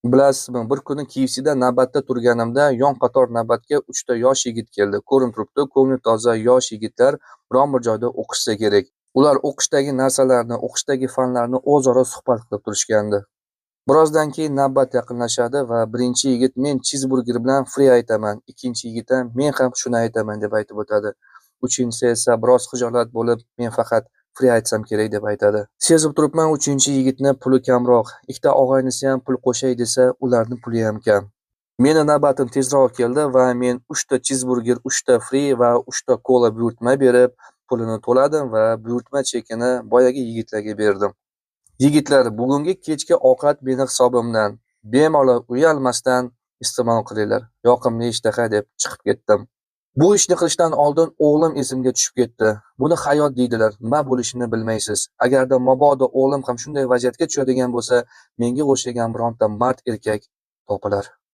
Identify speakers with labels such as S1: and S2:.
S1: Bilasizmi, bir kuni KFCda navbatda turganimda yon qator navbatga 3 ta yosh yigit keldi. Ko'rinib turibdi, ko'ngli toza yosh yigitlar biron bir joyda o'qishsa kerak. Ular o'qishdagi narsalarni, o'qishdagi fanlarni o'zaro suhbat qilib turishgandi. Birozdan keyin navbat yaqinlashadi va birinchi yigit men cheeseburger bilan free aytaman, ikkinchi yigit ham men ham shuni aytaman deb aytib o'tadi. Uchinchisi esa biroz xijolat bo'lib men faqat free aytsam kerak deb aytadi. Sezib turibman uchinchi yigitni puli kamroq. Ikkita og'aynisi ham pul qo'shay desa, ularning puli ham kam. Meni navbatim tezroq keldi va men 3 ta cheeseburger, 3 ta free va 3 ta kola buyurtma berib, pulini to'ladim va buyurtma chekini boyagi yigitlarga berdim. Yigitlar, bugungi kechki ovqat meni hisobimdan. Bemalol uyalmasdan iste'mol qilinglar. Yoqimli ishtaha deb chiqib ketdim. Bu ishni qilishdan oldin o'g'lim esimga tushib ketdi. Buni hayot deydilar, nima bo'lishini bilmaysiz. Agarda mabodo o'g'lim ham shunday vaziyatga tushadigan bo'lsa, menga o'xshagan bironta mard erkak topilar.